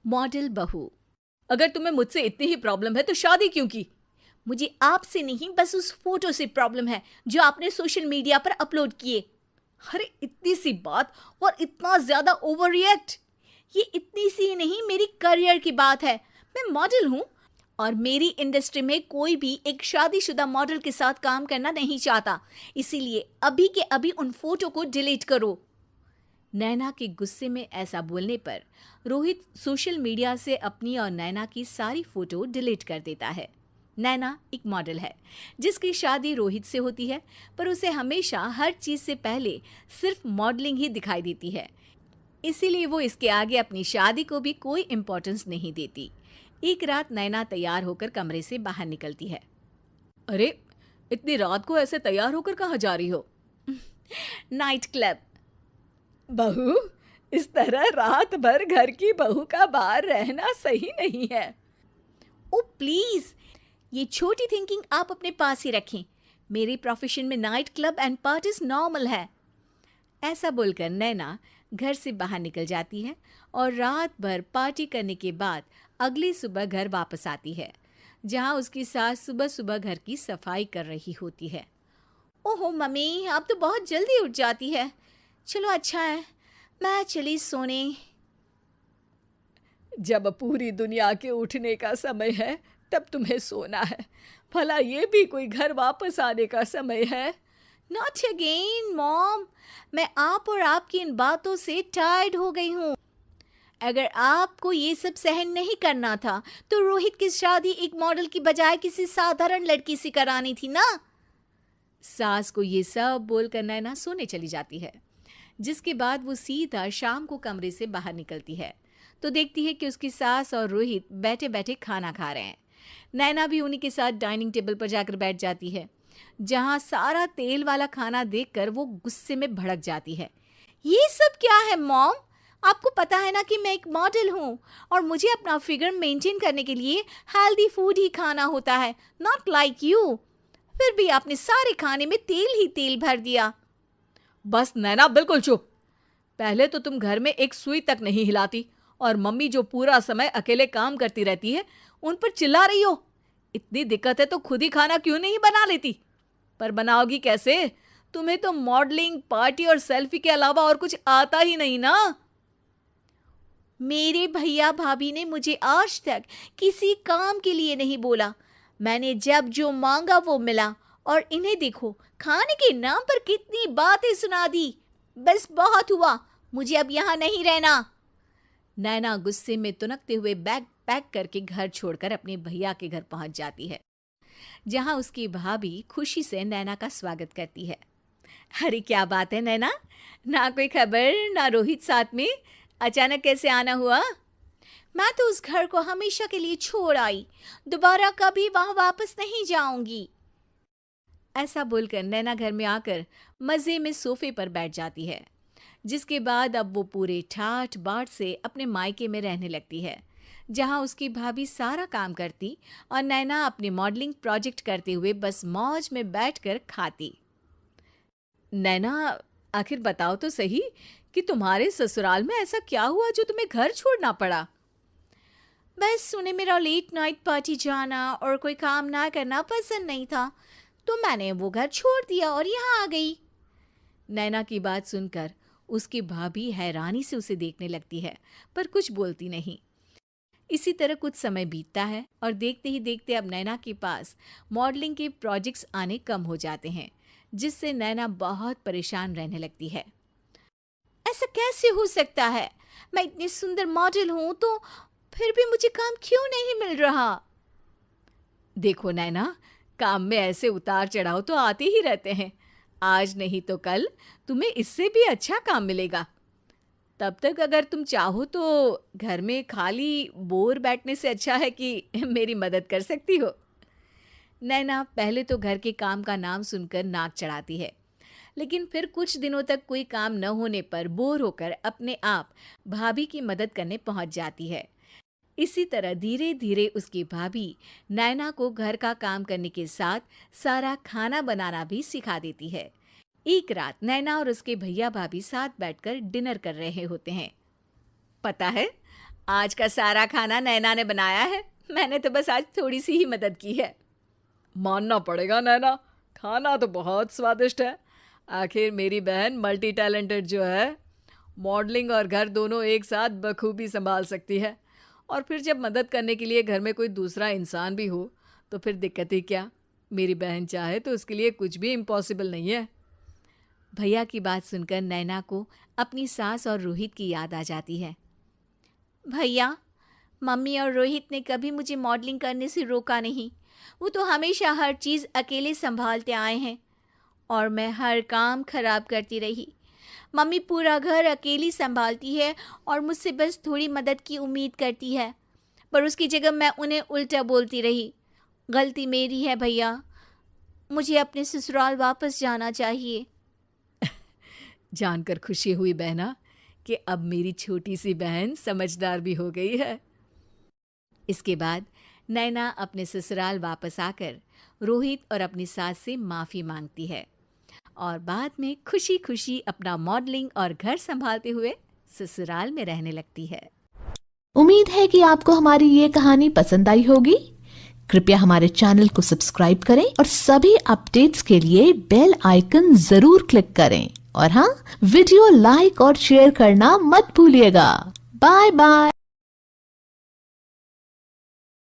Model बहू। अगर तुम्हें मुझसे इतनी ही प्रॉब्लम है तो शादी क्यों की? मुझे आपसे नहीं, बस उस फोटो से प्रॉब्लम है जो आपने सोशल मीडिया पर अपलोड किए। अरे इतनी सी बात और इतना ज्यादा ओवर रिएक्ट। ये इतनी सी नहीं, मेरी करियर की बात है। मैं मॉडल हूँ और मेरी इंडस्ट्री में कोई भी एक शादीशुदा मॉडल के साथ काम करना नहीं चाहता। इसीलिए अभी के अभी उन फोटो को डिलीट करो। नैना के गुस्से में ऐसा बोलने पर रोहित सोशल मीडिया से अपनी और नैना की सारी फोटो डिलीट कर देता है। नैना एक मॉडल है जिसकी शादी रोहित से होती है, पर उसे हमेशा हर चीज से पहले सिर्फ मॉडलिंग ही दिखाई देती है। इसीलिए वो इसके आगे अपनी शादी को भी कोई इम्पोर्टेंस नहीं देती। एक रात नैना तैयार होकर कमरे से बाहर निकलती है। अरे इतनी रात को ऐसे तैयार होकर कहाँ जा रही हो? Night club. बहू, इस तरह रात भर घर की बहू का बाहर रहना सही नहीं है। ओ प्लीज, ये छोटी थिंकिंग आप अपने पास ही रखें। मेरे प्रोफेशन में night club and parties normal है। ऐसा बोलकर नैना घर से बाहर निकल जाती है और रात भर पार्टी करने के बाद अगली सुबह घर वापस आती है, जहां उसकी सास सुबह सुबह घर की सफाई कर रही होती है। ओहो मम्मी, आप तो बहुत जल्दी उठ जाती है। चलो अच्छा है, मैं चली सोने। जब पूरी दुनिया के उठने का समय है तब तुम्हें सोना है। भला ये भी कोई घर वापस आने का समय है? नॉट अगेन मॉम, मैं आप और आपकी इन बातों से टायर्ड हो गई हूँ। अगर आपको ये सब सहन नहीं करना था तो रोहित की शादी एक मॉडल की बजाय किसी साधारण लड़की से करानी थी ना। सास को ये सब बोलकर नैना सोने चली जाती है, जिसके बाद वो सीधा शाम को कमरे से बाहर निकलती है तो देखती है कि उसकी सास और रोहित बैठे बैठे खाना खा रहे हैं। नैना भी उन्हीं के साथ डाइनिंग टेबल पर जाकर बैठ जाती है, जहां सारा तेल वाला खाना देखकर वो गुस्से में भड़क जाती है। ये सब क्या है मॉम? आपको पता है ना कि मैं एक मॉडल हूँ और मुझे अपना फिगर मेंटेन करने के लिए हेल्दी फूड ही खाना होता है, नॉट लाइक यू। फिर भी आपने सारे खाने में तेल ही तेल भर दिया। बस नैना, बिल्कुल चुप। पहले तो तुम घर में एक सुई तक नहीं हिलाती और मम्मी जो पूरा समय अकेले काम करती रहती है उन पर चिल्ला रही हो। इतनी दिक्कत है तो खुद ही खाना क्यों नहीं बना लेती? पर बनाओगी कैसे? तुम्हें तो मॉडलिंग, पार्टी और सेल्फी के अलावा और कुछ आता ही नहीं ना। मेरे भैया भाभी ने मुझे आज तक किसी काम के लिए नहीं बोला। मैंने जब जो मांगा वो मिला और इन्हें देखो, खाने के नाम पर कितनी बातें सुना दी। बस बहुत हुआ, मुझे अब यहाँ नहीं रहना। नैना गुस्से में तुनकते हुए बैग पैक करके घर छोड़कर अपने भैया के घर पहुंच जाती है, जहां उसकी भाभी खुशी से नैना का स्वागत करती है। अरे क्या बात है नैना, ना कोई खबर ना रोहित साथ में, अचानक कैसे आना हुआ? मैं तो उस घर को हमेशा के लिए छोड़ आई, दोबारा कभी वहां वापस नहीं जाऊंगी। ऐसा बोलकर नैना घर में आकर मजे में सोफे पर बैठ जाती है, जिसके बाद अब वो पूरे ठाठ बाट से अपने मायके में रहने लगती है, जहां उसकी भाभी सारा काम करती और नैना अपने मॉडलिंग प्रोजेक्ट करते हुए बस मौज में बैठकर खाती। नैना, आखिर बताओ तो सही कि तुम्हारे ससुराल में ऐसा क्या हुआ जो तुम्हें घर छोड़ना पड़ा? बस उन्हें मेरा लेट नाइट पार्टी जाना और कोई काम ना करना पसंद नहीं था, तो मैंने वो घर छोड़ दिया और यहाँ आ गई। नैना की बात सुनकर उसकी भाभी हैरानी से उसे देखने लगती है, पर कुछ बोलती नहीं। इसी तरह कुछ समय बीतता है और देखते ही देखते अब नैना के पास मॉडलिंग के प्रोजेक्ट्स आने कम हो जाते हैं, जिससे नैना बहुत परेशान रहने लगती है। ऐसा कैसे हो सकता है? मैं इतनी सुंदर मॉडल हूं तो फिर भी मुझे काम क्यों नहीं मिल रहा? देखो नैना, काम में ऐसे उतार चढ़ाव तो आते ही रहते हैं। आज नहीं तो कल तुम्हें इससे भी अच्छा काम मिलेगा। तब तक अगर तुम चाहो तो घर में खाली बोर बैठने से अच्छा है कि मेरी मदद कर सकती हो। नैना पहले तो घर के काम का नाम सुनकर नाक चढ़ाती है, लेकिन फिर कुछ दिनों तक कोई काम न होने पर बोर होकर अपने आप भाभी की मदद करने पहुंच जाती है। इसी तरह धीरे धीरे उसकी भाभी नैना को घर का काम करने के साथ सारा खाना बनाना भी सिखा देती है। एक रात नैना और उसके भैया भाभी साथ बैठकर डिनर कर रहे होते हैं। पता है, आज का सारा खाना नैना ने बनाया है, मैंने तो बस आज थोड़ी सी ही मदद की है। मानना पड़ेगा नैना, खाना तो बहुत स्वादिष्ट है। आखिर मेरी बहन मल्टी टैलेंटेड जो है, मॉडलिंग और घर दोनों एक साथ बखूबी संभाल सकती है। और फिर जब मदद करने के लिए घर में कोई दूसरा इंसान भी हो तो फिर दिक्कत ही क्या। मेरी बहन चाहे तो उसके लिए कुछ भी इम्पॉसिबल नहीं है। भैया की बात सुनकर नैना को अपनी सास और रोहित की याद आ जाती है। भैया, मम्मी और रोहित ने कभी मुझे मॉडलिंग करने से रोका नहीं। वो तो हमेशा हर चीज़ अकेले संभालते आए हैं और मैं हर काम खराब करती रही। मम्मी पूरा घर अकेली संभालती है और मुझसे बस थोड़ी मदद की उम्मीद करती है, पर उसकी जगह मैं उन्हें उल्टा बोलती रही। गलती मेरी है भैया, मुझे अपने ससुराल वापस जाना चाहिए। जानकर खुशी हुई बहना कि अब मेरी छोटी सी बहन समझदार भी हो गई है। इसके बाद नैना अपने ससुराल वापस आकर रोहित और अपनी सास से माफ़ी मांगती है और बाद में खुशी खुशी अपना मॉडलिंग और घर संभालते हुए ससुराल में रहने लगती है। उम्मीद है कि आपको हमारी ये कहानी पसंद आई होगी। कृपया हमारे चैनल को सब्सक्राइब करें और सभी अपडेट्स के लिए बेल आइकन जरूर क्लिक करें। और हाँ, वीडियो लाइक और शेयर करना मत भूलिएगा। Bye bye.